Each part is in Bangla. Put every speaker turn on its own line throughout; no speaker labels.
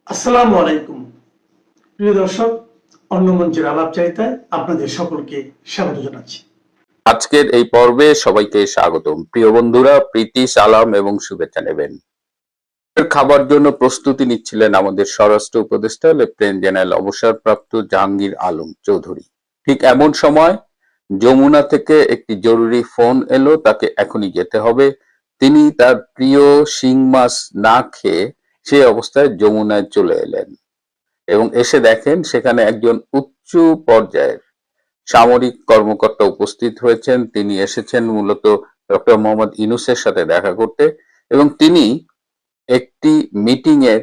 আসসালামু আলাইকুম প্রিয় দর্শক, অন্য মঞ্চের আলাপচারিতায় আপনাদের সকলকে স্বাগত জানাচ্ছি।
আজকের এই পর্বে সবাইকে স্বাগতম। প্রিয় বন্ধুরা, প্রীতি, সালাম এবং শুভেচ্ছা নেবেন। খাবার জন্য প্রস্তুতি নিচ্ছিলেন আমাদের স্বরাষ্ট্র উপদেষ্টা লেফটেন্যান্ট জেনারেল অবসরপ্রাপ্ত জাহাঙ্গীর আলম চৌধুরী। ঠিক এমন সময় যমুনা থেকে একটি জরুরি ফোন এলো, তাকে এখনই যেতে হবে। তিনি তার প্রিয় শিং মাছ না খেয়ে সে অবস্থায় যমুনায় চলে এলেন এবং এসে দেখেন সেখানে একজন উচ্চ পর্যায়ের সামরিক কর্মকর্তা উপস্থিত হয়েছেন। তিনি এসেছেন মূলত ডক্টর মোহাম্মদ ইউনূসের সাথে দেখা করতে এবং তিনি একটি মিটিং এর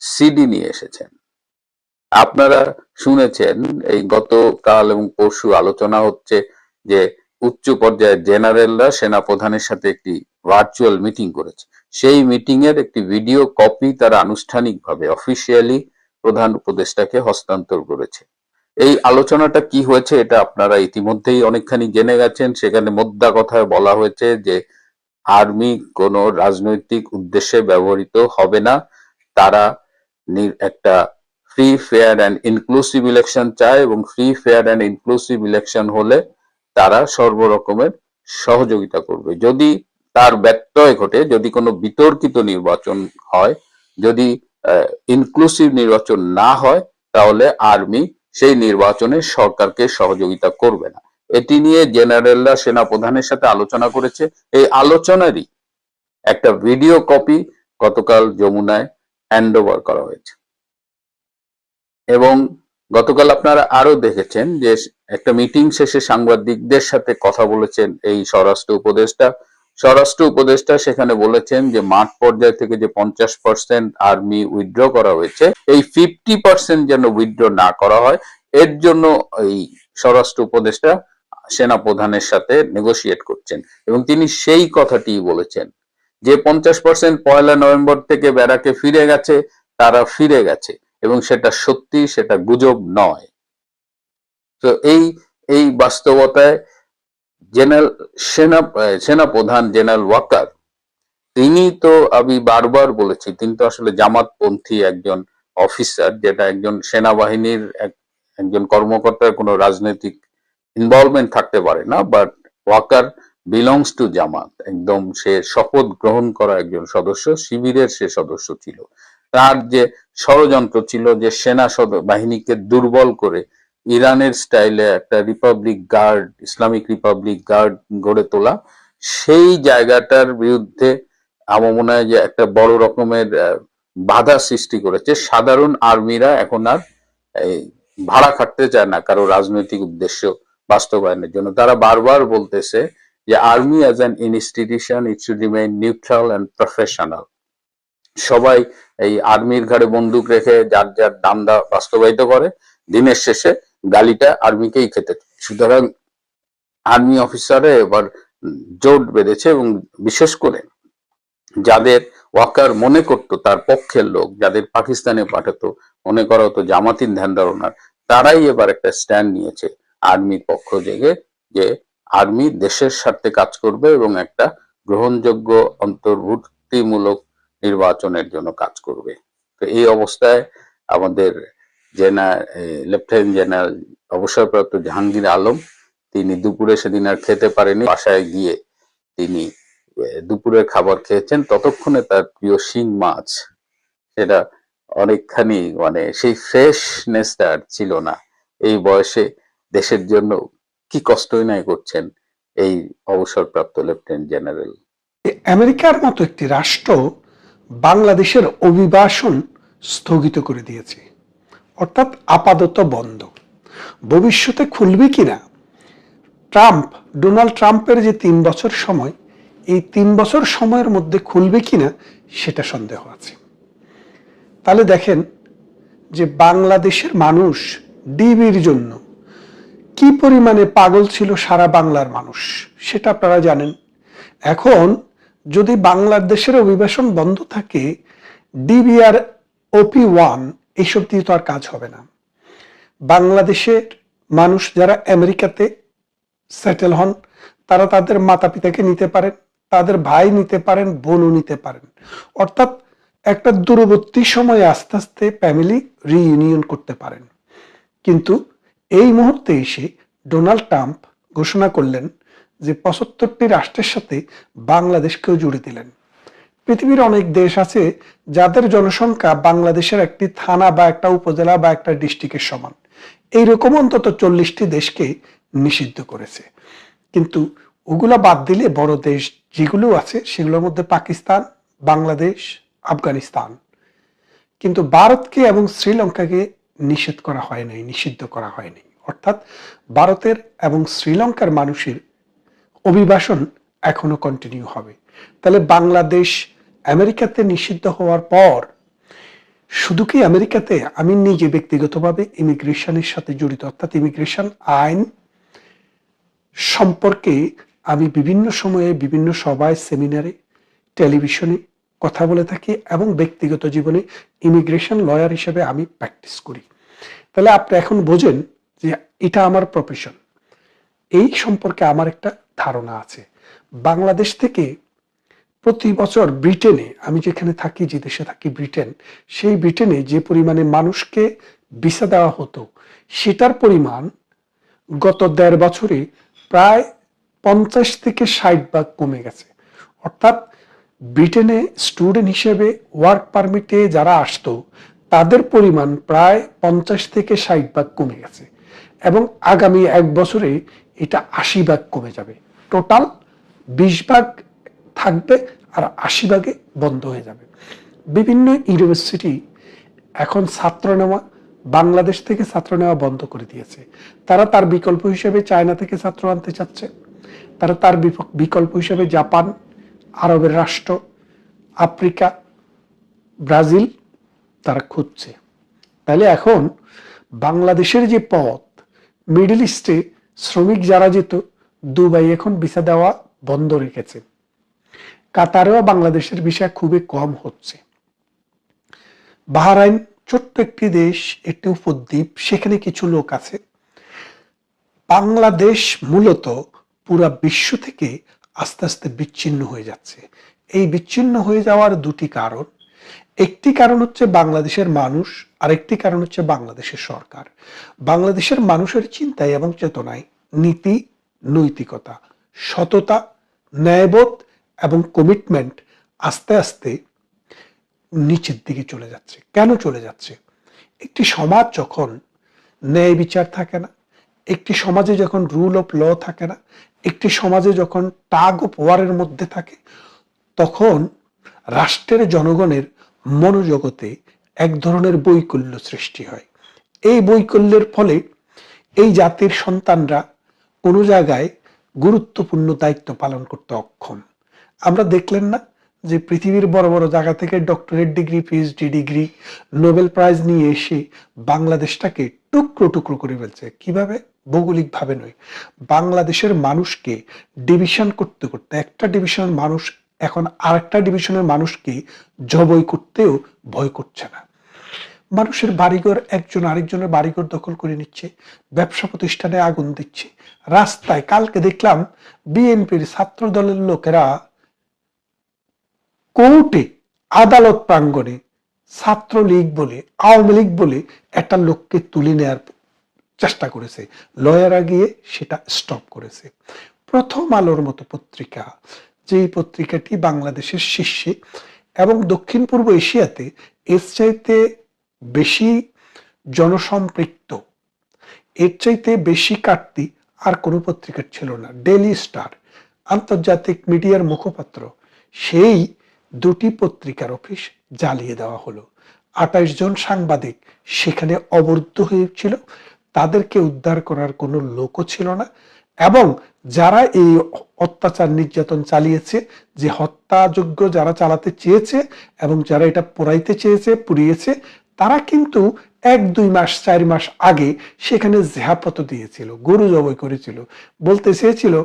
সিডি নিয়ে এসেছেন। আপনারা শুনেছেন এই গতকাল এবং পরশু আলোচনা হচ্ছে যে উচ্চ পর্যায়ের জেনারেলরা সেনাপ্রধানের সাথে একটি ভার্চুয়াল মিটিং করেছে। সেই মিটিং এর একটি ভিডিও কপি তারা আনুষ্ঠানিকভাবে অফিসিয়ালি প্রধান উপদেষ্টাকে হস্তান্তর করেছে। এই আলোচনাটা কি হয়েছে এটা আপনারা ইতিমধ্যেই অনেকখানি জেনে গেছেন। সেখানে মোদ্দা কথায় বলা হয়েছে যে আর্মি কোনো রাজনৈতিক উদ্দেশ্যে ব্যবহৃত হবে না। তারা একটা free fair and inclusive election চায় এবং free fair and inclusive election হলে তারা সর্বরকমের সহযোগিতা করবে। যদি তার ব্যত্যয় ঘটে, যদি কোনো বিতর্কিত নির্বাচন হয়, যদি ইনক্লুসিভ নির্বাচন না হয়, তাহলে আর্মি সেই নির্বাচনে সরকারকে সহযোগিতা করবে না। এটি নিয়ে জেনারেলরা সেনাপ্রধানের সাথে আলোচনা করেছে। এই আলোচনারই একটা ভিডিও কপি গতকাল যমুনায় হ্যান্ডওভার করা হয়েছে এবং গতকাল আপনারা আরো দেখেছেন যে একটা মিটিং শেষে সাংবাদিকদের সাথে কথা বলেছেন এই স্বরাষ্ট্র উপদেষ্টা সেখানে বলেছেন যে মাঠ পর্যায় থেকে যে 50% আর্মি উইথড্র করা হয়েছে, এই 50% যেন উইথড্র না করা হয়, এর জন্য এই স্বরাষ্ট্র উপদেষ্টা সেনা প্রধানের সাথে নেগোশিয়েট করছেন এবং তিনি সেই কথাটি বলেছেন যে 50% পয়লা নভেম্বর থেকে ব্যারাকে ফিরে গেছে, তারা ফিরে গেছে এবং সেটা সত্যি, সেটা গুজব নয়। তো এই বাস্তবতায় জেনারেল সেনা প্রধান জেনারেল ওয়াকার তিনি তো, আমি বারবার বলেছি, তিনি তো আসলে জামাতপন্থী একজন অফিসার, যেটা একজন সেনাবাহিনীর একজন কর্মকর্তার কোনো রাজনৈতিক ইনভলভমেন্ট থাকতে পারে না। বাট ওয়াকার বিলংস টু জামাত, একদম সে শপথ গ্রহণ করা একজন সদস্য, শিবিরের সে সদস্য ছিল। তার যে ষড়যন্ত্র ছিল যে সেনা বাহিনীকে দুর্বল করে ইরানের স্টাইলে একটা republic guard, Islamic republic guard গড়ে তোলা, সেই জায়গাটার বিরুদ্ধে আমার মনে হয় যে একটা বড় রকমের বাধা সৃষ্টি করেছে। সাধারণ আর্মিরা এখন আর ভাড়া খাটতে চায় না কারো রাজনৈতিক উদ্দেশ্য বাস্তবায়নের জন্য। তারা বারবার বলতেছে যে army as an institution it should remain neutral and professional. সবাই এই আর্মির ঘাড়ে বন্দুক রেখে যার যার দান্দা বাস্তবায়িত করে, দিনের শেষে গালিটা আর্মিকেই খেতে। সুতরাং আর্মি অফিসারে এবার জোট বেঁধেছে এবং বিশেষ করে যাদের ওয়াকার মনে করতো তার পক্ষের লোক, যাদের পাকিস্তানে পাঠাতো, মনে করা হতো জামাতিন ধ্যান ধারণার, তারাই এবার একটা স্ট্যান্ড নিয়েছে আর্মির পক্ষ থেকে যে আর্মি দেশের স্বার্থে কাজ করবে এবং একটা গ্রহণযোগ্য অন্তর্ভুক্তিমূলক নির্বাচনের জন্য কাজ করবে। তো এই অবস্থায় আমাদের লেফটেন্যান্ট জেনারেল অবসরপ্রাপ্ত জাহাঙ্গীর আলম তিনি দুপুরে সেদিন আর খেতে পারেনি। বাসায় গিয়ে তিনি দুপুরের খাবার খেয়েছেন। ততক্ষণে তার প্রিয় শিং মাছ, সেটা অনেকখানি মানে সেই ফ্রেশনেসটা আর ছিল না। এই বয়সে দেশের জন্য কি কষ্টই নাই করছেন এই অবসরপ্রাপ্ত লেফটেন্যান্ট জেনারেল।
আমেরিকার মতো একটি রাষ্ট্র বাংলাদেশের অভিবাসন স্থগিত করে দিয়েছে, অর্থাৎ আপাতত বন্ধ। ভবিষ্যতে খুলবে কিনা, ডোনাল্ড ট্রাম্পের যে 3 বছর সময়, এই 3 বছর সময়ের মধ্যে খুলবে কিনা সেটা সন্দেহ আছে। তাহলে দেখেন যে বাংলাদেশের মানুষ ডিবির জন্য কি পরিমাণে পাগল ছিল সারা বাংলার মানুষ, সেটা আপনারা জানেন। এখন যদি বাংলাদেশের অভিবাসন বন্ধ থাকে, ডিবি আর OP1 এইসব দিয়ে তো আর কাজ হবে না। বাংলাদেশের মানুষ যারা আমেরিকাতে সেটেল হন, তারা তাদের মাতা পিতাকে নিতে পারেন, তাদের ভাই নিতে পারেন, বোনও নিতে পারেন। অর্থাৎ একটা দূরবর্তী সময়ে আস্তে আস্তে ফ্যামিলি রিইউনিয়ন করতে পারেন। কিন্তু এই মুহূর্তে এসে ডোনাল্ড ট্রাম্প ঘোষণা করলেন যে 75টি রাষ্ট্রের সাথে বাংলাদেশকেও জুড়ে দিলেন। পৃথিবীর অনেক দেশ আছে যাদের জনসংখ্যা বাংলাদেশের একটি থানা বা একটা উপজেলা বা একটা ডিস্ট্রিক্টের সমান। এইরকম অন্তত 40টি দেশকে নিষিদ্ধ করেছে। কিন্তু ওগুলা বাদ দিলে বড় দেশ যেগুলো আছে সেগুলোর মধ্যে পাকিস্তান, বাংলাদেশ, আফগানিস্তান, কিন্তু ভারতকে এবং শ্রীলঙ্কাকে নিষিদ্ধ করা হয়নি। অর্থাৎ ভারতের এবং শ্রীলঙ্কার মানুষের অভিবাসন এখনো কন্টিনিউ হবে। তাহলে বাংলাদেশ আমেরিকাতে নিষিদ্ধ হওয়ার পর শুধু কি আমেরিকাতে, আমি নিজে ব্যক্তিগতভাবে ইমিগ্রেশনের সাথে জড়িত, অর্থাৎ ইমিগ্রেশন আইন সম্পর্কে আমি বিভিন্ন সময়ে বিভিন্ন সভায়, সেমিনারে, টেলিভিশনে কথা বলে থাকি এবং ব্যক্তিগত জীবনে ইমিগ্রেশন লয়ার হিসেবে আমি প্র্যাকটিস করি। তাহলে আপনি এখন বোঝেন যে এটা আমার প্রফেশন। এই সম্পর্কে আমার একটা ধারণা আছে। বাংলাদেশ থেকে প্রতি বছর ব্রিটেনে, আমি যেখানে থাকি, যে দেশে থাকি ব্রিটেন, সেই ব্রিটেনে যে পরিমাণে মানুষকে ভিসা দেওয়া হতো সেটার পরিমাণ গত 1.5 বছরে প্রায় 50 থেকে 60 ভাগ কমে গেছে। অর্থাৎ ব্রিটেনে স্টুডেন্ট হিসেবে ওয়ার্ক পারমিটে যারা আসতো তাদের পরিমাণ প্রায় 50 থেকে 60 ভাগ কমে গেছে এবং আগামী 1 বছরে এটা 80 ভাগ কমে যাবে। টোটাল 20 ভাগ থাকবে আর 80 ভাগে বন্ধ হয়ে যাবে। বিভিন্ন ইউনিভার্সিটি এখন ছাত্র নেওয়া, বাংলাদেশ থেকে ছাত্র নেওয়া বন্ধ করে দিয়েছে। তারা তার বিকল্প হিসেবে চায়না থেকে ছাত্র আনতে চাচ্ছে, তারা তার বিকল্প হিসেবে জাপান, আরবের রাষ্ট্র, আফ্রিকা, ব্রাজিল তারা খুঁজছে। তাহলে এখন বাংলাদেশের যে পথ, মিডল ইস্টে শ্রমিক যারা যেত, দুবাই এখন ভিসা দেওয়া বন্ধ রেখেছে। কাতারেও বাংলাদেশের ভিসা খুবই কম হচ্ছে। বাহরাইন ছোট্ট একটি দেশ, একটি উপদ্বীপ, সেখানে কিছু লোক আছে। বাংলাদেশ মূলত পুরা বিশ্ব থেকে আস্তে আস্তে বিচ্ছিন্ন হয়ে যাচ্ছে। এই বিচ্ছিন্ন হয়ে যাওয়ার দুটি কারণ। একটি কারণ হচ্ছে বাংলাদেশের মানুষ, আর একটি কারণ হচ্ছে বাংলাদেশের সরকার। বাংলাদেশের মানুষের চিন্তায় এবং চেতনায় নীতি, নৈতিকতা, সততা, ন্যায়বোধ এবং কমিটমেন্ট আস্তে আস্তে নিচের দিকে চলে যাচ্ছে। কেন চলে যাচ্ছে? একটি সমাজ যখন ন্যায় বিচার থাকে না, একটি সমাজে যখন রুল অফ ল থাকে না, একটি সমাজে যখন টাগ অফ ওয়ারের মধ্যে থাকে, তখন রাষ্ট্রের জনগণের মনোজগতে এক ধরনের বৈকল্য সৃষ্টি হয়। এই বৈকল্যের ফলে এই জাতির সন্তানরা কোনো জায়গায় গুরুত্বপূর্ণ দায়িত্ব পালন করতে অক্ষম। আমরা দেখলেন না যে পৃথিবীর বড় বড় জায়গা থেকে doctorate degree, PhD degree, Nobel prize নিয়ে এসে বাংলাদেশটাকে টুকরো টুকরো করে ফেলছে। কিভাবে? ভৌগোলিক ভাবে নয়, বাংলাদেশের মানুষকে ডিভিশন করতে করতে একটা ডিভিশনের মানুষ এখন আরেকটা ডিভিশনের মানুষকে জবই করতেও ভয় করছে না। মানুষের বাড়িঘর একজন আরেকজনের বাড়িঘর দখল করে নিচ্ছে, ব্যবসা প্রতিষ্ঠানে আগুন দিচ্ছে, রাস্তায়। কালকে দেখলাম বিএনপির ছাত্র দলের লোকেরা কোর্টে, আদালত প্রাঙ্গণে ছাত্রলীগ বলে, আওয়ামী লীগ বলে একটা লোককে তুলে নেওয়ার চেষ্টা করেছে। লয়াররা গিয়ে সেটা স্টপ করেছে। প্রথম আলোর মতো পত্রিকা, যেই পত্রিকাটি বাংলাদেশের শীর্ষে এবং দক্ষিণ পূর্ব এশিয়াতে এর চাইতে বেশি জনসম্পৃক্ত, এর চাইতে বেশি কাটতি আর কোনো পত্রিকার ছিল না। ডেইলি স্টার, আন্তর্জাতিক মিডিয়ার মুখপাত্র, সেই দুটি পত্রিকার অফিস জ্বালিয়ে দেওয়া হলো। 28 জন সাংবাদিক সেখানে অবরুদ্ধ হয়েছিল, তাদেরকে উদ্ধার করার কোনো লোকও ছিল না। এবং যারা এই অত্যাচার নির্যাতন চালিয়েছে, যে হত্যাযজ্ঞ যারা চালাতে চেয়েছে এবং যারা এটা পোড়াইতে চেয়েছে, পুড়িয়েছে, তারা কিন্তু 1-2 মাস 4 মাস আগে সেখানে জেহাপত দিয়েছিল, গরু জবাই করেছিল। বলতে চেয়েছিল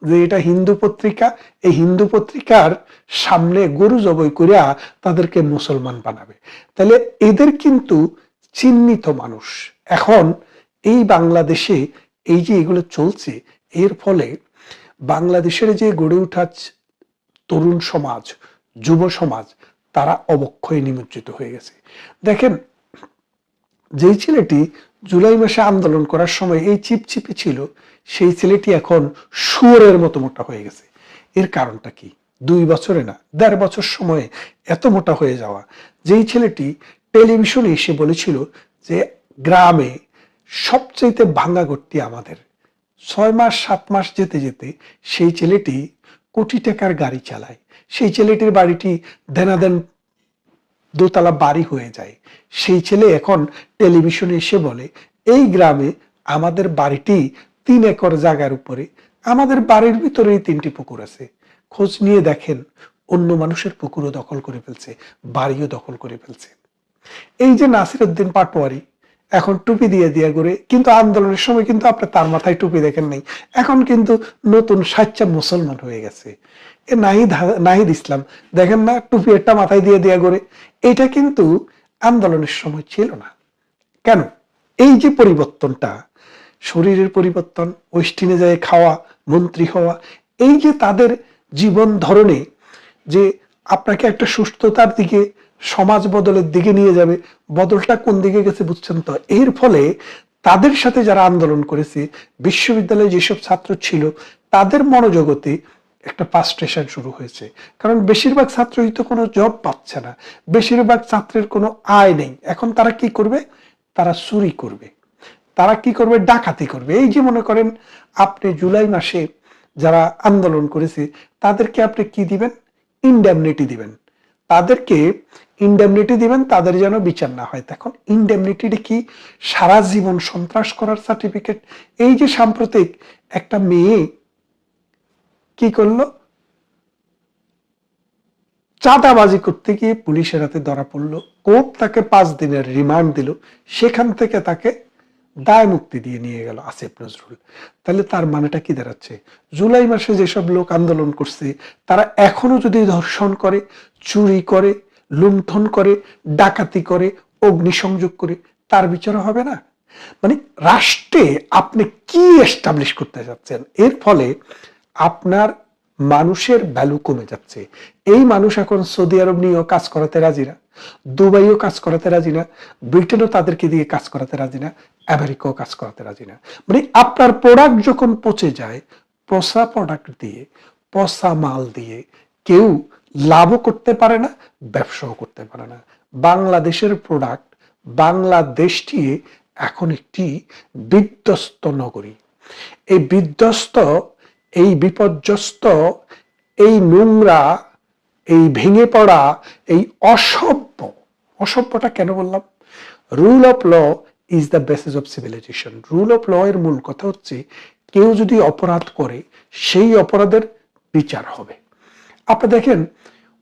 যে এটা হিন্দু পত্রিকা, এই হিন্দু পত্রিকার সামনে গরু জবাই করিয়া তাদেরকে মুসলমান বানাবে। তাহলে এদের কিন্তু চিহ্নিত মানুষ। এখন এই বাংলাদেশে এই যে এগুলো চলছে, এর ফলে বাংলাদেশের যে গড়ে ওঠা তরুণ সমাজ, যুব সমাজ, তারা অবক্ষয়ে নিমজ্জিত হয়ে গেছে। দেখেন, যেই ছেলেটি জুলাই মাসে আন্দোলন করার সময় এই চিপচিপি ছিল, সেই ছেলেটি এখন শুয়োরের মতো মোটা হয়ে গেছে। এর কারণটা কি? 2 বছরে না, 1.5 বছর সময়ে এত মোটা হয়ে যাওয়া। যেই ছেলেটি টেলিভিশনে এসে বলেছিল যে গ্রামে সবচেয়ে ভাঙা ঘরটি আমাদের, 6 মাস 7 মাস যেতে যেতে সেই ছেলেটি কোটি টাকার গাড়ি চালায়। সেই ছেলেটির বাড়িটি দেনাদেন দোতলা বাড়ি হয়ে যায়। সেই ছেলে এখন টেলিভিশনে এসে বলে এই গ্রামে আমাদের বাড়িটি 3 একর জায়গার উপরে, আমাদের বাড়ির ভিতরেই 3টি পুকুর আছে। খোঁজ নিয়ে দেখেন অন্য মানুষের পুকুরও দখল করে ফেলছে, বাড়িও দখল করে ফেলছে। এই যে নাসির উদ্দিন পাটোয়ারি এখন টুপি দিয়ে দিয়ে করে, কিন্তু আন্দোলনের সময় কিন্তু আপনি তার মাথায় টুপি দেখেন নাই, এখন কিন্তু নতুন সাচ্চা মুসলমান হয়ে গেছে। এ নাহিদ ইসলাম দেখেন না, টুপি একটা মাথায় দিয়ে দিয়ে করে। এটা কিন্তু আন্দোলনের সময় ছিল না। কেন? এই যে পরিবর্তনটা, শরীরের পরিবর্তন, ওয়েস্টিনে যায় খাওয়া, মন্ত্রী হওয়া, এই যে তাদের জীবন ধরনে যে আপনাকে একটা সুস্থতার দিকে, সমাজ বদলের দিকে নিয়ে যাবে, বদলটা কোন দিকে গেছে বুঝছেন তো? এর ফলে তাদের সাথে যারা আন্দোলন করেছে, বিশ্ববিদ্যালয়ে যেসব ছাত্র ছিল, তাদের মনোজগতে একটা ফ্রাস্ট্রেশন শুরু হয়েছে। কারণ বেশিরভাগ ছাত্রই তো কোনো জব পাচ্ছে না, বেশিরভাগ ছাত্রের কোনো আয় নেই। এখন তারা কি করবে? তারা চুরি করবে, তারা কি করবে? ডাকাতি করবে। এই যে মনে করেন আপনি জুলাই মাসে যারা আন্দোলন করেছে তাদেরকে আপনি কি দিবেন? ইনডেমনিটি দিবেন। তাদেরকে ইনডেমনিটি দিবেন, তাদের যেন বিচার না হয়। তখন ইনডেমনিটিটা কি? সারা জীবন সন্ত্রাস করার সার্টিফিকেট। এই যে সাম্প্রতিক একটা মেয়ে কি করলো? চাঁদাবাজি করতে গিয়ে পুলিশের হাতে ধরা পড়লো, কোর্ট তাকে 5 দিনের রিমান্ড দিল, সেখান থেকে তাকে দায় মুক্তি দিয়ে নিয়ে গেল আসিফ নজরুল। তাহলে তার মানেটা কি দাঁড়াচ্ছে? জুলাই মাসে যেসব লোক আন্দোলন করছে তারা এখনো যদি ধর্ষণ করে, চুরি করে, লুণ্ঠন করে, ডাকাতি করে, অগ্নিসংযোগ করে, তার বিচার হবে না? মানে রাষ্ট্রে আপনি কি এস্টাবলিশ করতে যাচ্ছেন? এর ফলে আপনার মানুষের ভ্যালু কমে যাচ্ছে। এই মানুষ এখন সৌদি আরব নিয়েও কাজ করাতে রাজি না, দুবাইও কাজ করাতে রাজি না, ব্রিটেনও তাদেরকে দিয়ে কাজ করাতে রাজি না, আমেরিকাও কাজ করাতে রাজি না। মানে আপনার প্রোডাক্ট যখন পচে যায়, পচা প্রোডাক্ট দিয়ে, পচা মাল দিয়ে কেউ লাভও করতে পারে না, ব্যবসাও করতে পারে না। বাংলাদেশের প্রোডাক্ট, বাংলাদেশটি এখন একটি বিধ্বস্ত নগরী। এই বিধ্বস্ত, এই বিপর্যস্ত, এই নোংরা, এই ভেঙে পড়া, এই অসভ্য, অসভ্যটা কেন বললাম? Rule of law is the basis of civilization. Rule of law এর মূল কথা হচ্ছে কেউ যদি অপরাধ করে সেই অপরাধের বিচার হবে। আপনি দেখেন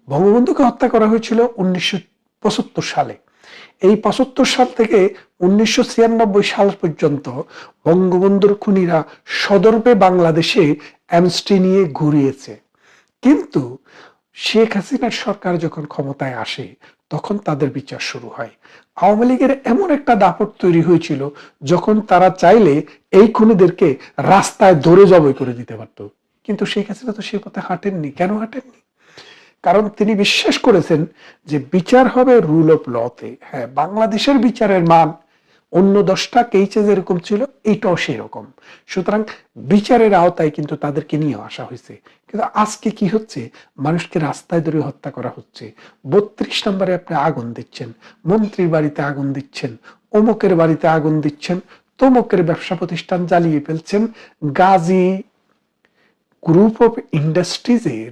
বঙ্গবন্ধুকে হত্যা করা হয়েছিল 1975 সালে। এই 75 সাল থেকে 1996 সাল পর্যন্ত বঙ্গবন্ধুর খুনিরা সদর্পে বাংলাদেশে অ্যামনেস্টি নিয়ে ঘুরিয়েছে। কিন্তু শেখ হাসিনার সরকার যখন ক্ষমতায় আসে তখন তাদের বিচার শুরু হয়। আওয়ামী লীগের এমন একটা দাপট তৈরি হয়েছিল যখন তারা চাইলে এই খুনিদেরকে রাস্তায় ধরে জবাই করে দিতে পারত। কিন্তু শেখ হাসিনা তো সে পথে হাঁটেননি। কেন হাঁটেননি? কারণ তিনি বিশ্বাস করেছেন যে বিচার হবে রুল অফ লতে। হ্যাঁ, বাংলাদেশের বিচারের মান অন্য 10টা কেইসে যেরকম ছিল, এইটাও সেরকম। সুতরাং বিচারের আওতায় কিন্তু তাদেরকে নিয়ে আসা হয়েছে। কিন্তু আজকে কি হচ্ছে? মানুষকে রাস্তায় ধরে হত্যা করা হচ্ছে। 32 নম্বরে আপনি আগুন দিচ্ছেন, মন্ত্রীর বাড়িতে আগুন দিচ্ছেন, অমুকের বাড়িতে আগুন দিচ্ছেন, তমুকের ব্যবসা প্রতিষ্ঠান জ্বালিয়ে ফেলছেন। গাজী গ্রুপ অফ ইন্ডাস্ট্রিজের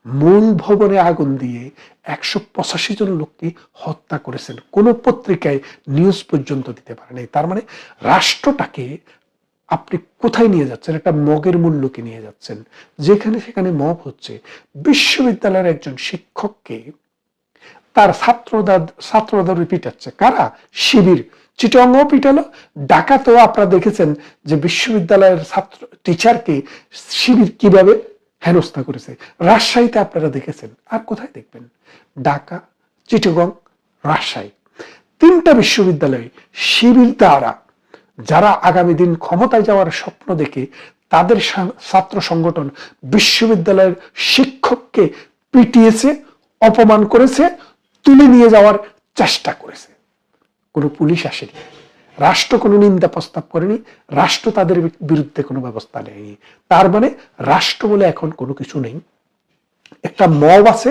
মূল ভবনে আগুন দিয়ে 185 জন লোককে হত্যা করেছেন। কোন পত্রিকায় নিউজ পর্যন্ত দিতে পারে নাই। তার মানে রাষ্ট্রটাকে আপনি কোথায় নিয়ে যাচ্ছেন? একটা মগের মূল্যকে নিয়ে যাচ্ছেন, যেখানে সেখানে মব হচ্ছে। বিশ্ববিদ্যালয়ের একজন শিক্ষককে তার ছাত্ররা পিটাচ্ছে। কারা? শিবির। চিটাগংও পিটালো, ঢাকাতেও আপনারা দেখেছেন যে বিশ্ববিদ্যালয়ের ছাত্র টিচারকে শিবির কিভাবে হেনস্থা করেছে। রাজশাহীতে আপনারা দেখেছেন, আর কোথায় দেখবেন? ঢাকা, চিটাগং, রাজশাহী, 3টা বিশ্ববিদ্যালয়ে শিবির দ্বারা যারা আগামী দিন ক্ষমতায় যাওয়ার স্বপ্ন দেখে তাদের ছাত্র সংগঠন বিশ্ববিদ্যালয়ের শিক্ষককে পিটিয়েছে, অপমান করেছে, তুলে নিয়ে যাওয়ার চেষ্টা করেছে। কোনো পুলিশ আসেনি, রাষ্ট্র কোনো নিন্দা প্রস্তাব করেনি, রাষ্ট্র তাদের বিরুদ্ধে কোনো ব্যবস্থা নেয়নি। তার মানে রাষ্ট্র বলে এখন কোনো কিছু নেই। একটা মব আছে,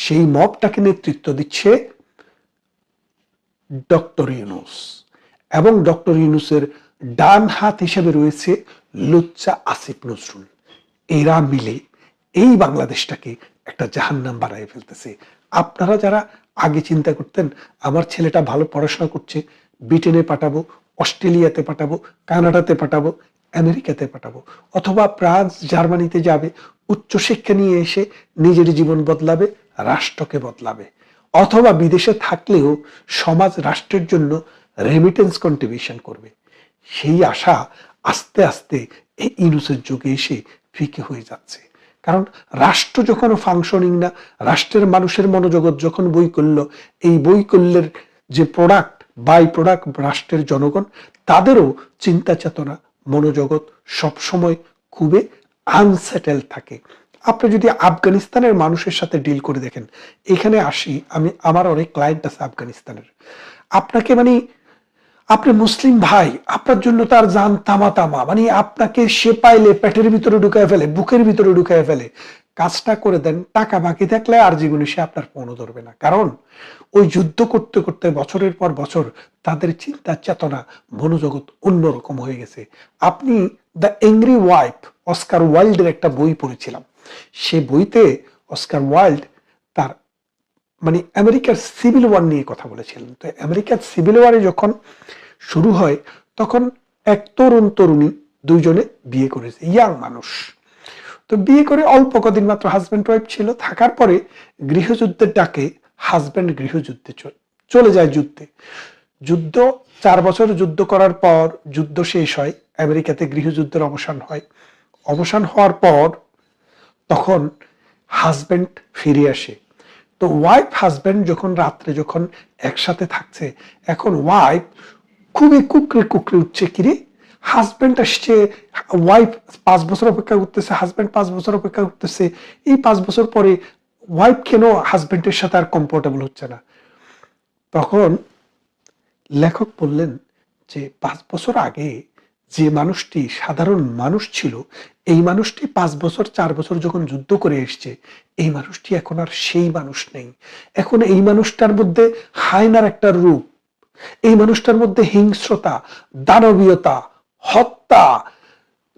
সেই মবটাকে নেতৃত্ব দিচ্ছে ডক্টর ইউনূস, এবং ডক্টর ইউনূসের ডান হাত হিসেবে রয়েছে লুচ্চা আসিফ নজরুল। এরা মিলে এই বাংলাদেশটাকে একটা জাহান্নাম বানায় ফেলতেছে। আপনারা যারা আগে চিন্তা করতেন আমার ছেলেটা ভালো পড়াশোনা করছে, ব্রিটেনে পাঠাবো, অস্ট্রেলিয়াতে পাঠাবো, কানাডাতে পাঠাবো, আমেরিকাতে পাঠাবো, অথবা ফ্রান্স জার্মানিতে যাবে, উচ্চশিক্ষা নিয়ে এসে নিজের জীবন বদলাবে, রাষ্ট্রকে বদলাবে, অথবা বিদেশে থাকলেও সমাজ রাষ্ট্রের জন্য রেমিটেন্স কন্ট্রিবিউশন করবে, সেই আশা আস্তে আস্তে এই ইউনূসের যুগে এসে ফিকে হয়ে যাচ্ছে। কারণ রাষ্ট্র যখন ফাংশনিং না, রাষ্ট্রের মানুষের মনোজগৎ যখন বৈকল্য, এই বৈকল্যের যে প্রোডাক্ট, বাই প্রোডাক্ট রাষ্ট্রের জনগণ, তাদেরও চিন্তা চেতনা মনোজগৎ সবসময় খুবই আনসেটেল থাকে। আপনি যদি আফগানিস্তানের মানুষের সাথে ডিল করে দেখেন, এখানে আসি আমি, আমার অনেক ক্লায়েন্ট আছে আফগানিস্তানের, আপনাকে মানে আপনি মুসলিম ভাই, আপনার জন্য তার জান তামা তামা, মানে আপনাকে সে পাইলে পেটের ভিতরে ঢুকায় ফেলে, বুকের ভিতরে ঢুকায় ফেলে। কাজটা করে দেন, টাকা বাকি থাকলে আর জীবনে সে আপনার ফোনও ধরবে না। কারণ ওই যুদ্ধ করতে করতে বছরের পর বছর তাদের চিন্তা চেতনা মনোজগৎ অন্যরকম হয়ে গেছে। আপনি দ্য এংরি ওয়াইফ অস্কার ওয়াইল্ডের একটা বই পড়েছিলাম, সে বইতে অস্কার ওয়াইল্ড তার মানে আমেরিকার সিভিল ওয়ার নিয়ে কথা বলেছিলেন। তো আমেরিকার সিভিল ওয়ারে যখন শুরু হয় তখন এক তরুণ তরুণী দুইজনে বিয়ে করেছে, ইয়াং মানুষ। তো বিয়ে করে অল্প কদিন মাত্র হাজব্যান্ড ওয়াইফ ছিল, থাকার পরে গৃহযুদ্ধের ডাকে হাজব্যান্ড গৃহযুদ্ধে চলে যায় যুদ্ধে। যুদ্ধ 4 বছর যুদ্ধ করার পর যুদ্ধ শেষ হয়, আমেরিকাতে গৃহযুদ্ধের অবসান হয়। অবসান হওয়ার পর তখন হাজব্যান্ড ফিরে আসে। তো ওয়াইফ হাজব্যান্ড যখন রাত্রে যখন একসাথে থাকছে, এখন ওয়াইফ খুবই কুকরে কুকরে উঠছে, কিরে হাজব্যান্ড আসছে, ওয়াইফ 5 বছর অপেক্ষা করতেছে, হাজব্যান্ড 5 বছর অপেক্ষা করতেছে, এই 5 বছর পরে ওয়াইফ কেন হাজব্যান্ডের সাথে আর কমফোর্টেবল হচ্ছে না। তখন লেখক বললেন যে 5 বছর আগে যে মানুষটি সাধারণ মানুষ ছিল, এই মানুষটি 5 বছর 4 বছর যখন যুদ্ধ করে এসছে, এই মানুষটি এখন আর সেই মানুষ নেই। এখন এই মানুষটার মধ্যে হায়নার একটা রূপ, এই মানুষটার মধ্যে হিংস্রতা, দানবীয়তা, হত্যা,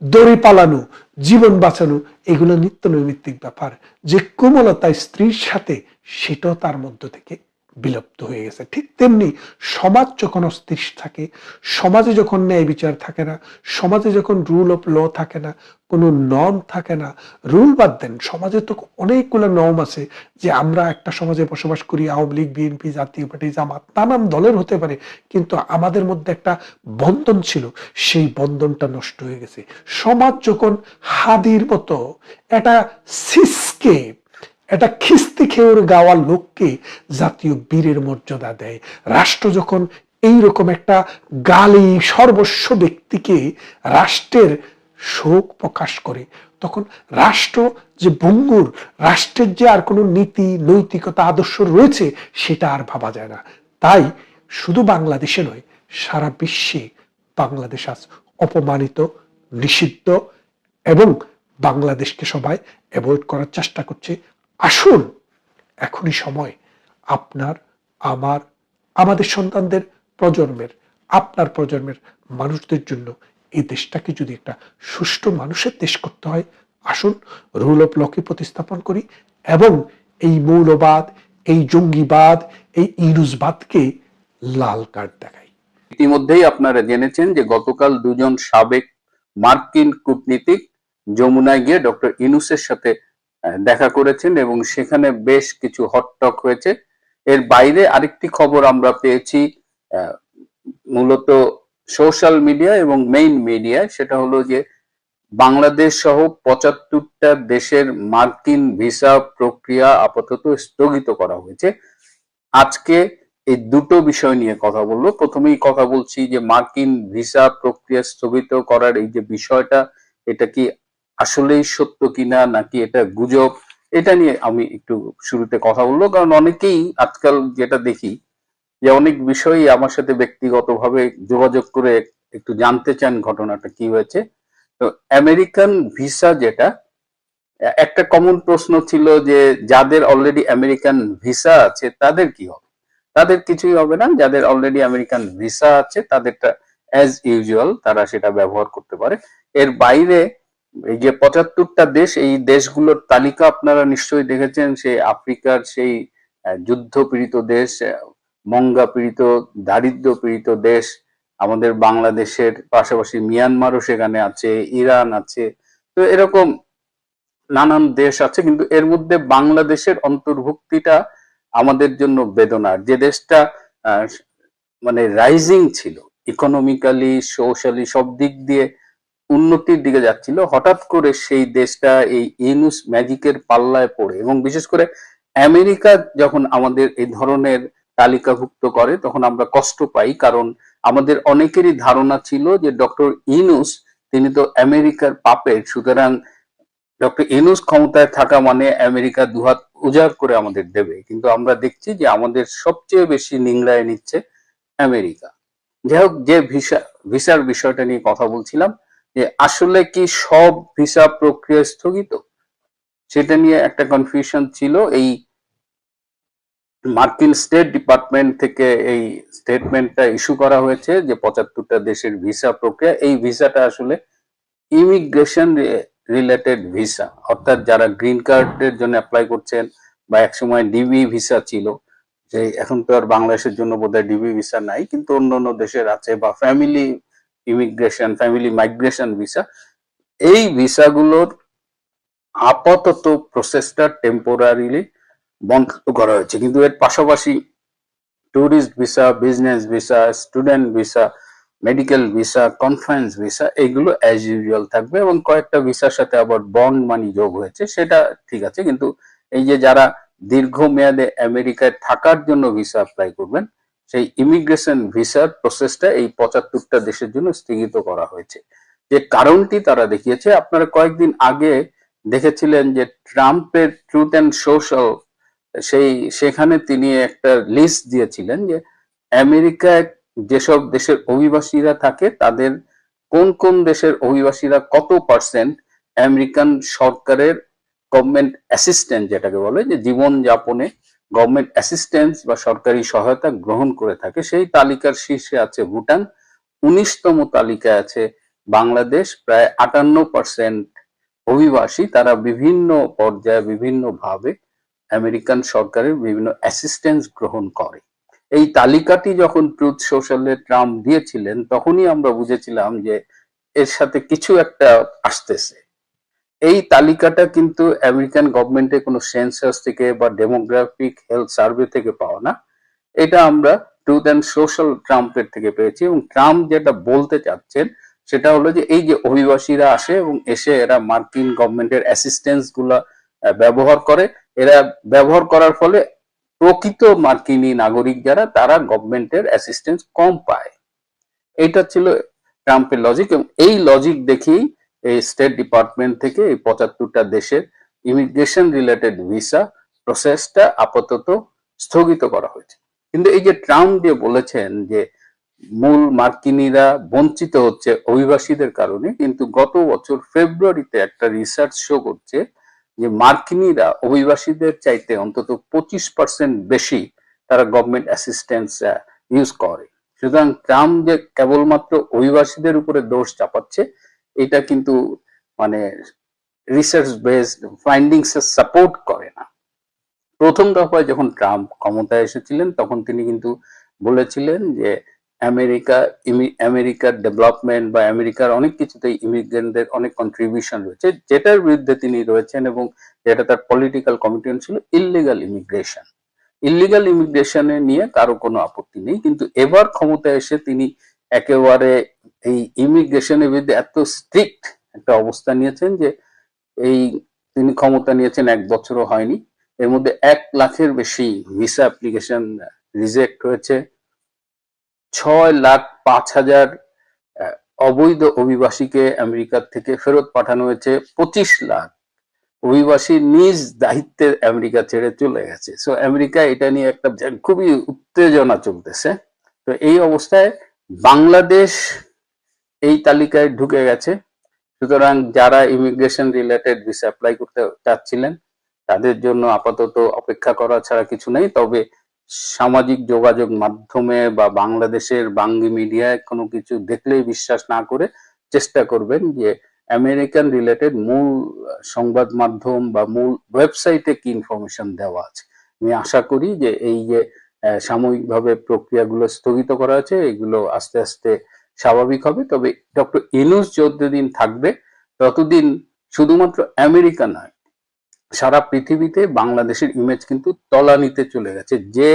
দড়ি পালানো, জীবন বাঁচানো, এগুলো নিত্য নৈমিত্তিক ব্যাপার। যে কোমলতা স্ত্রীর সাথে, সেটাও তার মধ্য থেকে বিলুপ্ত হয়ে গেছে। ঠিক তেমনি সমাজ যখন অস্থির থাকে, সমাজে যখন ন্যায় বিচার থাকে না, সমাজে যখন রুল অফ ল থাকে না, কোনো নর্ম থাকে না, রুল বাদ দেন, সমাজে তো অনেকগুলো নর্ম আছে যে আমরা একটা সমাজে বসবাস করি, আওয়ামী লীগ, বিএনপি, জাতীয় পার্টি, জামাত, নানান দলের হতে পারে, কিন্তু আমাদের মধ্যে একটা বন্ধন ছিল, সেই বন্ধনটা নষ্ট হয়ে গেছে। সমাজ যখন হাদির মতো একটা সিসকে, এটা খিস্তি খেউর গাওয়া লোককে জাতীয় বীরের মর্যাদা দেয়, রাষ্ট্র যখন এইরকম একটা গালি সর্বস্ব ব্যক্তিকে রাষ্ট্রের শোক প্রকাশ করে, তখন রাষ্ট্র যে ভঙ্গুর, রাষ্ট্রের যে আর কোনো নীতি নৈতিকতা আদর্শ রয়েছে সেটা আর ভাবা যায় না। তাই শুধু বাংলাদেশে নয়, সারা বিশ্বে বাংলাদেশ আজ অপমানিত, নিষিদ্ধ, এবং বাংলাদেশকে সবাই অ্যাভয়েড করার চেষ্টা করছে। আসুন, এখনই সময় আপনার, আমার, আমাদের সন্তানদের প্রজন্মের, আপনার প্রজন্মের মানুষদের জন্য এই দেশটাকে যদি একটা সুষ্ঠু মানুষের দেশ করতে হয়, আসুন রুল অফ লকে প্রতিস্থাপন করি এবং এই মৌলবাদ, এই জঙ্গিবাদ, এই ইউনূসবাদকে লাল কার্ড দেখাই।
ইতিমধ্যেই আপনারা জেনেছেন যে গতকাল দুজন সাবেক মার্কিন কূটনীতিক যমুনায় গিয়ে ডক্টর ইউনূসের সাথে দেখা করেছেন এবং সেখানে বেশ কিছু হটটক হয়েছে। এর বাইরে আরেকটি খবর আমরা পেয়েছি মূলত সোশ্যাল মিডিয়া এবং মেইন মিডিয়ায়, সেটা হলো যে বাংলাদেশ সহ 75টা দেশের মার্কিন ভিসা প্রক্রিয়া আপাতত স্থগিত করা হয়েছে। আজকে এই দুটো বিষয় নিয়ে কথা বলবো। প্রথমেই কথা বলছি যে মার্কিন ভিসা প্রক্রিয়া স্থগিত করার এই যে বিষয়টা, এটা কি আসলেই সত্য কিনা নাকি এটা গুজব, এটা নিয়ে আমি একটু শুরুতে কথা বলবো, কারণ অনেকেই আজকাল যেটা দেখি যে অনেক বিষয়ই আমার সাথে ব্যক্তিগতভাবে যোগাযোগ করে একটু জানতে চান ঘটনাটা কি হয়েছে। তো আমেরিকান ভিসা যেটা, একটা কমন প্রশ্ন ছিল যে যাদের অলরেডি আমেরিকান ভিসা আছে তাদের কি হবে। তাদের কিছুই হবে না, যাদের অলরেডি আমেরিকান ভিসা আছে তাদেরটা অ্যাজ ইউজুয়াল তারা সেটা ব্যবহার করতে পারে। এর বাইরে এই যে ৭৫টা দেশ, এই দেশগুলোর তালিকা আপনারা নিশ্চয়ই দেখেছেন। সেই আফ্রিকার সেই যুদ্ধ পীড়িত দেশ, মঙ্গা পীড়িত, দারিদ্র পীড়িত দেশ, আমাদের বাংলাদেশের পাশাপাশি মিয়ানমারও সেখানে আছে, ইরান আছে। তো এরকম নানান দেশ আছে, কিন্তু এর মধ্যে বাংলাদেশের অন্তর্ভুক্তিটা আমাদের জন্য বেদনার। যে দেশটা আহ, মানে রাইজিং ছিল, ইকোনমিক্যালি সোশ্যালি সব দিক দিয়ে উন্নতির দিকে যাচ্ছিল, হঠাৎ করে সেই দেশটা এই ইউনুস ম্যাজিকের পাল্লায় পড়ে, এবং বিশেষ করে আমেরিকা যখন আমাদের এই ধরনের তালিকাভুক্ত করে তখন আমরা কষ্ট পাই। কারণ আমাদের অনেকেরই ধারণা ছিল যে ডক্টর ইউনুস তিনি তো আমেরিকার পাপেট, সুতরাং ডক্টর ইউনূস ক্ষমতায় থাকা মানে আমেরিকা দুহাত উজাড় করে আমাদের দেবে। কিন্তু আমরা দেখছি যে আমাদের সবচেয়ে বেশি নিংড়ায় নিচ্ছে আমেরিকা। যাই হোক, যে ভিসার বিষয়টা নিয়ে কথা বলছিলাম, যে আসলে কি সব ভিসা প্রক্রিয়া স্থগিত, সেটা নিয়ে একটা কনফিউশন ছিল। এই মার্কিন স্টেট ডিপার্টমেন্ট থেকে এই স্টেটমেন্টটা ইস্যু করা হয়েছে যে ৭৫টা দেশের ভিসা প্রক্রিয়া, এই ভিসাটা আসলে ইমিগ্রেশন রিলেটেড ভিসা, অর্থাৎ যারা গ্রিন কার্ডের জন্য অ্যাপ্লাই করছেন, বা একসময় ডিবি ভিসা ছিল, যে এখন তো আর বাংলাদেশের জন্য বোধহয় ডিবি ভিসা নাই, কিন্তু অন্য অন্য দেশের আছে, বা family immigration, family migration visa, এই ভিসাগুলোর আপাতত প্রসেসটা টেম্পোরারিলি বন্ধ করা হয়েছে। কিন্তু এর পাশাপাশি tourist visa, business visa, student visa, medical visa, conference visa, এগুলো অ্যাজ ইউজুয়াল থাকবে, এবং কয়েকটা ভিসার সাথে আবার বন্ড মানি যোগ হয়েছে, সেটা ঠিক আছে। কিন্তু এই যে যারা দীর্ঘমেয়াদে আমেরিকায় থাকার জন্য ভিসা অ্যাপ্লাই করবেন, সেই ইমিগ্রেশন ভিসার প্রসেসটা এই ৭৫টা দেশের জন্য স্থগিত করা হয়েছে। যে কারণটি তারা দেখিয়েছে, আপনারা কয়েকদিন আগে দেখেছিলেন যে ট্রাম্পের ট্রুথ অ্যান্ড সোশ্যাল, সেখানে তিনি একটা লিস্ট দিয়েছিলেন যে আমেরিকায় যেসব দেশের অভিবাসীরা থাকে তাদের কোন কোন দেশের অভিবাসীরা কত পার্সেন্ট আমেরিকান সরকারের গভর্নমেন্ট অ্যাসিস্ট্যান্ট, যেটাকে বলে যে জীবন যাপনে গভর্নমেন্ট অ্যাসিস্ট্যান্স বা সরকারি সহায়তা গ্রহণ করে থাকে। সেই তালিকার শীর্ষে আছে ভুটান, ১৯তম তালিকায় আছে বাংলাদেশ, প্রায় ৫৮% অভিবাসী, তারা বিভিন্ন পর্যায়ে বিভিন্ন ভাবে আমেরিকান সরকারের বিভিন্ন অ্যাসিস্ট্যান্স গ্রহণ করে। এই তালিকাটি যখন ট্রুথ সোশ্যালে ট্রাম্প দিয়েছিলেন, তখনই আমরা বুঝেছিলাম যে এর সাথে কিছু একটা আসতেছে। এই তালিকাটা কিন্তু আমেরিকান গভর্নমেন্টের কোনো সেন্সাস থেকে বা ডেমোগ্রাফিক হেলথ সার্ভে থেকে পাওয়া না, এটা আমরা ট্রুথ অ্যান্ড সোশ্যাল ট্রাম্পের থেকে পেয়েছি। এবং ট্রাম্প যেটা বলতে চাচ্ছেন সেটা হলো যে এই যে অভিবাসীরা আসে এবং এসে এরা মার্কিন গভর্নমেন্টের অ্যাসিস্ট্যান্স গুলা ব্যবহার করে, এরা ব্যবহার করার ফলে প্রকৃত মার্কিনী নাগরিক যারা, তারা গভর্নমেন্টের অ্যাসিস্ট্যান্স কম পায়। এটা ছিল ট্রাম্পের লজিক, এবং এই লজিক দেখেই এই স্টেট ডিপার্টমেন্ট থেকে এই ৭৫টা দেশের ইমিগ্রেশন রিলেটেড ভিসা প্রসেসটা আপাতত স্থগিত করা হয়েছে। কিন্তু এই যে ট্রাম্প দিয়ে বলেছেন যে মূল মার্কিনীরা বঞ্চিত হচ্ছে অভিবাসীদের কারণে, কিন্তু গত বছর ফেব্রুয়ারিতে একটা রিসার্চ শো করছে যে মার্কিনীরা অভিবাসীদের চাইতে অন্তত ২৫% বেশি তারা গভর্নমেন্ট অ্যাসিস্ট্যান্স ইউজ করে। সুতরাং ট্রাম্প যে কেবলমাত্র অভিবাসীদের উপরে দোষ চাপাচ্ছে, এটা কিন্তু মানে রিসার্চ বেসড ফাইন্ডিংস সাপোর্ট করে না। প্রথম দফায় যখন ট্রাম্প ক্ষমতায় এসেছিলেন তখন তিনি কিন্তু বলেছিলেন যে আমেরিকার ডেভেলপমেন্ট বা আমেরিকার অনেক কিছুতেই ইমিগ্রেন্টদের অনেক কন্ট্রিবিউশন রয়েছে, যেটার বিরুদ্ধে তিনি রয়েছেন এবং যেটা তার পলিটিক্যাল কমিটমেন্ট ছিল, ইললিগাল ইমিগ্রেশন। ইললিগাল ইমিগ্রেশনে নিয়ে কারো কোনো আপত্তি নেই, কিন্তু এবার ক্ষমতায় এসে তিনি একেবারে এই ইমিগ্রেশনের বিরুদ্ধে এত স্ট্রিক্ট একটা অবস্থা নিয়েছেন যে এই তিনি ক্ষমতা নিয়েছেন ১ বছরও হয়নি, এর মধ্যে ১ লাখের বেশি ভিসা অ্যাপ্লিকেশন রিজেক্ট হয়েছে, ৬,০৫,০০০ অবৈধ অভিবাসীকে আমেরিকা থেকে ফেরত পাঠানো হয়েছে, ২৫ লাখ অভিবাসী নিজ দায়িত্বে আমেরিকা ছেড়ে চলে গেছে। সো আমেরিকা এটা নিয়ে একটা খুবই উত্তেজনা চলতেছে। তো এই অবস্থায় বাংলাদেশ এই তালিকায় ঢুকে গেছে। সুতরাং যারা ইমিগ্রেশন রিলেটেড ভিসা অ্যাপ্লাই করতে চাচ্ছিলেন তাদের জন্য আপাতত অপেক্ষা করা ছাড়া কিছু নেই। তবে সামাজিক যোগাযোগ মাধ্যমে বা বাংলাদেশের বাংলা মিডিয়ায় কোনো কিছু দেখলেই বিশ্বাস না করে চেষ্টা করবেন যে আমেরিকান রিলেটেড মূল সংবাদ মাধ্যম বা মূল ওয়েবসাইটে কি ইনফরমেশন দেওয়া আছে। আমি আশা করি যে এই যে সাময়িকভাবে প্রক্রিয়াগুলো স্থগিত করা আছে এগুলো আস্তে আস্তে স্বাভাবিক হবে। তবে ডক্টর ইউনূস যতদিন থাকবে ততদিন শুধুমাত্র আমেরিকা নয়, সারা পৃথিবীতে বাংলাদেশের ইমেজ কিন্তু তলানিতে চলে গেছে। যে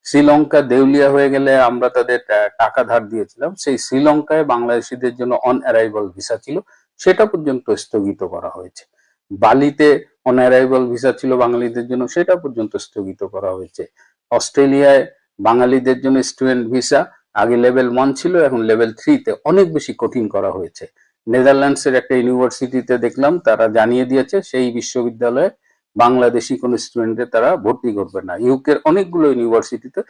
শ্রীলঙ্কা দেউলিয়া হয়ে গেলে আমরা তাদের টাকা ধার দিয়েছিলাম, সেই শ্রীলঙ্কায় বাংলাদেশিদের জন্য অন অ্যারাইভাল ভিসা ছিল, সেটা পর্যন্ত স্থগিত করা হয়েছে। বালিতে অন অ্যারাইভাল ভিসা ছিল বাঙালিদের জন্য, সেটা পর্যন্ত স্থগিত করা হয়েছে। অস্ট্রেলিয়ায় বাঙালিদের জন্য স্টুডেন্ট ভিসা আগে লেভেল 1 ছিল, এখন লেভেল 3-তে অনেক বেশি কঠিন করা হয়েছে। নেদারল্যান্ডসের একটা ইউনিভার্সিটিতে দেখলাম তারা জানিয়ে দিয়েছে সেই বিশ্ববিদ্যালয়ে বাংলাদেশি কোন স্টুডেন্টদের তারা ভর্তি করবে না। ইউকের অনেকগুলো ইউনিভার্সিটিতে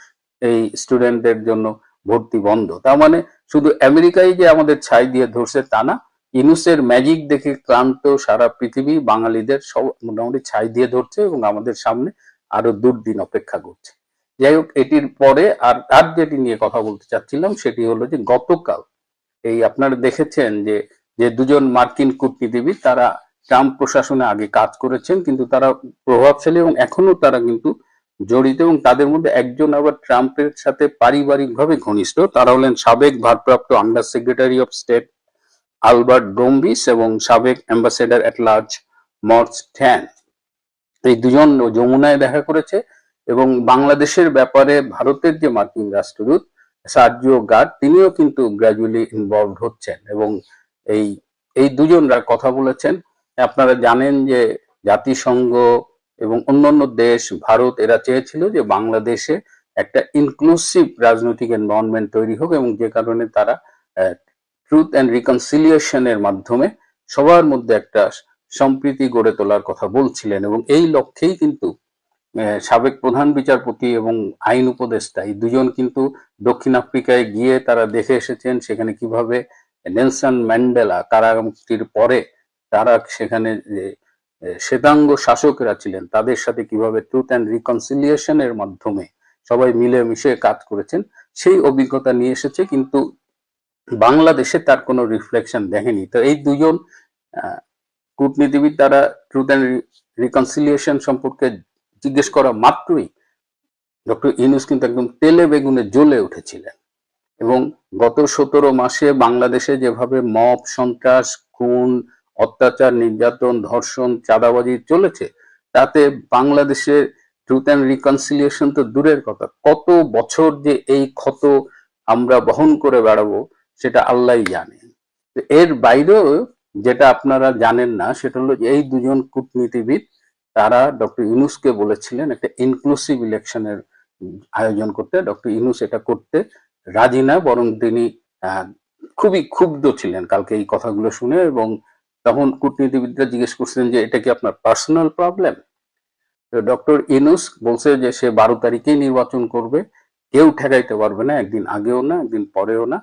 এই স্টুডেন্টদের জন্য ভর্তি বন্ধ। তার মানে শুধু আমেরিকায় যে আমাদের ছাই দিয়ে ধরছে তা না, ইউনূসের ম্যাজিক দেখে ক্লান্ত সারা পৃথিবী বাঙালিদের সব মোটামুটি ছাই দিয়ে ধরছে এবং আমাদের সামনে আরো দুর্দিন অপেক্ষা করছে। যাই হোক, এটির পরে আর যেটি নিয়ে কথা বলতে চাচ্ছিলাম সেটি হলো যে গতকাল এই আপনারা দেখেছেন যে যে দুজন মার্কিন কূটনীতিবিদ তারা ট্রাম্প প্রশাসনে আগে কাজ করেছেন, কিন্তু তারা প্রভাবশালী এবং এখনো তারা কিন্তু জড়িত, এবং তাদের মধ্যে একজন আবার ট্রাম্পের সাথে পারিবারিকভাবে ঘনিষ্ঠ। তারা হলেন সাবেক ভারপ্রাপ্ত under secretary of state Albert ব্রোমবিস এবং সাবেক ambassador at large Morse Tan. এই দুজন যমুনায় দেখা করেছে এবং বাংলাদেশের ব্যাপারে ভারতের যে মার্কিন রাষ্ট্রদূত সার্জিও গার্ড তিনিও কিন্তু গ্র্যাজুয়ালি ইনভলভ হচ্ছেন এবং এই এই দুজনরা কথা বলেছেন। আপনারা জানেন যে জাতিসংঘ এবং অন্যান্য দেশ, ভারত এরা চেয়েছিল যে বাংলাদেশে একটা ইনক্লুসিভ রাজনৈতিক এনভায়রনমেন্ট তৈরি হোক এবং যে কারণে তারা ট্রুথ অ্যান্ড রিকনসিলিয়েশনের মাধ্যমে সবার মধ্যে একটা সম্প্রীতি গড়ে তোলার কথা বলছিলেন এবং এই লক্ষ্যেই কিন্তু সাবেক প্রধান বিচারপতি এবং আইন উপদেষ্টা এই দুজন কিন্তু দক্ষিণ আফ্রিকায় গিয়ে তারা দেখে এসেছেন সেখানে কিভাবে নেলসন ম্যান্ডেলা কারামুক্তির পরে তারা সেখানে যে শ্বেতাঙ্গ শাসকেরা ছিলেন তাদের সাথে কিভাবে ট্রুথ অ্যান্ড রিকনসিলিয়েশনের মাধ্যমে সবাই মিলেমিশে কাজ করেছেন, সেই অভিজ্ঞতা নিয়ে এসেছে। কিন্তু বাংলাদেশে তার কোনো রিফ্লেকশন দেখেনি। তো এই দুজন কূটনীতিবিদ তারা ট্রুথ অ্যান্ড রিকনসিলিয়েশন সম্পর্কে জিজ্ঞেস করা মাত্রই ডক্টর ইউনূস কিন্তু একদম তেলে বেগুনে জ্বলে উঠেছিলেন এবং গত 17 মাসে বাংলাদেশে যেভাবে মব সন্ত্রাস, খুন, অত্যাচার, নির্যাতন, ধর্ষণ, চাঁদাবাজি চলেছে তাতে বাংলাদেশের ট্রুথ অ্যান্ড রিকনসিলিয়েশন তো দূরের কথা, কত বছর যে এই ক্ষত আমরা বহন করে বেড়াবো সেটা আল্লাহই জানে। এর বাইরেও যেটা আপনারা জানেন না সেটা হলো এই দুজন কূটনীতিবিদ তারা ডক্টর ইউনূসকে বলেছিলেন একটা ইনক্লুসিভ ইলেকশনের আয়োজন করতে। ডক্টর ইউনূস এটা করতে রাজি না, বরং তিনি খুবই ক্ষুব্ধ ছিলেন কালকে এই কথাগুলো শুনে এবং তখন কূটনীতিবিদরা জিজ্ঞেস করছিলেন যে এটা কি আপনার পার্সোনাল প্রবলেম। ডক্টর ইউনূস বলছে যে সে 12 তারিখেই নির্বাচন করবে, কেউ ঠেকাইতে পারবে না, একদিন আগেও না একদিন পরেও না।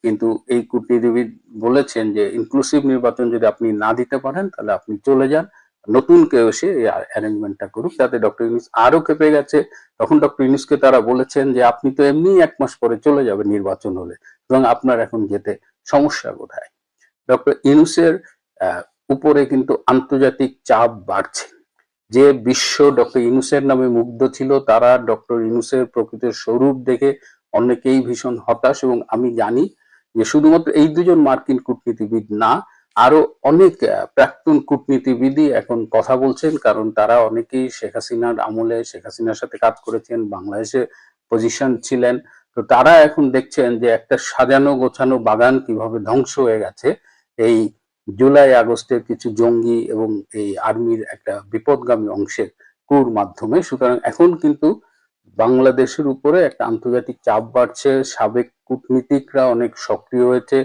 কিন্তু এই কূটনীতিবিদ বলেছেন যে ইনক্লুসিভ নির্বাচন যদি আপনি না দিতে পারেন তাহলে আপনি চলে যান, নতুন কেউ এসে এই অ্যারেঞ্জমেন্টটা করুক। তাতে ডক্টর ইউনূস আরো ক্ষেপে গেছে। তখন ডক্টর ইউনূসকে তারা বলেছেন যে আপনি তো এমনি 1 মাস পরে চলে যাবেন নির্বাচন হলে, এবং আপনার এখন যেতে সমস্যা কোথায়। ডক্টর ইউনূসের উপরে কিন্তু আন্তর্জাতিক চাপ বাড়ছে। যে বিশ্ব ডক্টর ইউনূসের নামে মুগ্ধ ছিল তারা ডক্টর ইউনূসের প্রকৃত স্বরূপ দেখে অনেকেই ভীষণ হতাশ এবং আমি জানি যে শুধুমাত্র এই দুজন মার্কিন কূটনীতিবিদ না, আরো অনেক প্রাক্তন কূটনীতিবিদই এখন কথা বলছেন, কারণ তারা অনেকেই শেখ হাসিনার আমলে শেখ হাসিনার সাথে কাজ করেছেন, বাংলাদেশে পজিশন ছিলেন। তো তারা এখন দেখছেন যে একটা সাজানো গোছানো বাগান কিভাবে ধ্বংস হয়ে গেছে এই জুলাই আগস্টের কিছু জঙ্গি এবং এই আর্মির একটা বিপদগামী অংশের কুর মাধ্যমে। সুতরাং এখন কিন্তু বাংলাদেশের উপরে একটা আন্তর্জাতিক চাপ বাড়ছে, সাবেক কূটনীতিকরা অনেক সক্রিয় হয়েছে,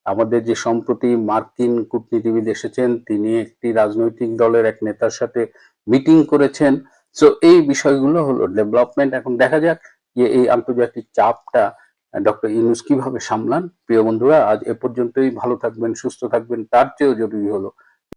আমাদের যে সম্প্রতি মার্কিন কূটনীতিবিদ এসেছেন, তিনি একটি রাজনৈতিক দলের এক নেতার সাথে মিটিং করেছেন। সো এই বিষয়গুলো হলো ডেভেলপমেন্ট। এখন দেখা যাক যে এই আন্তর্জাতিক চাপটা ডক্টর ইউনূস কিভাবে সামলান। প্রিয় বন্ধুরা, আজ এ পর্যন্তই। ভালো থাকবেন, সুস্থ থাকবেন। তার চেয়েও জরুরি হলো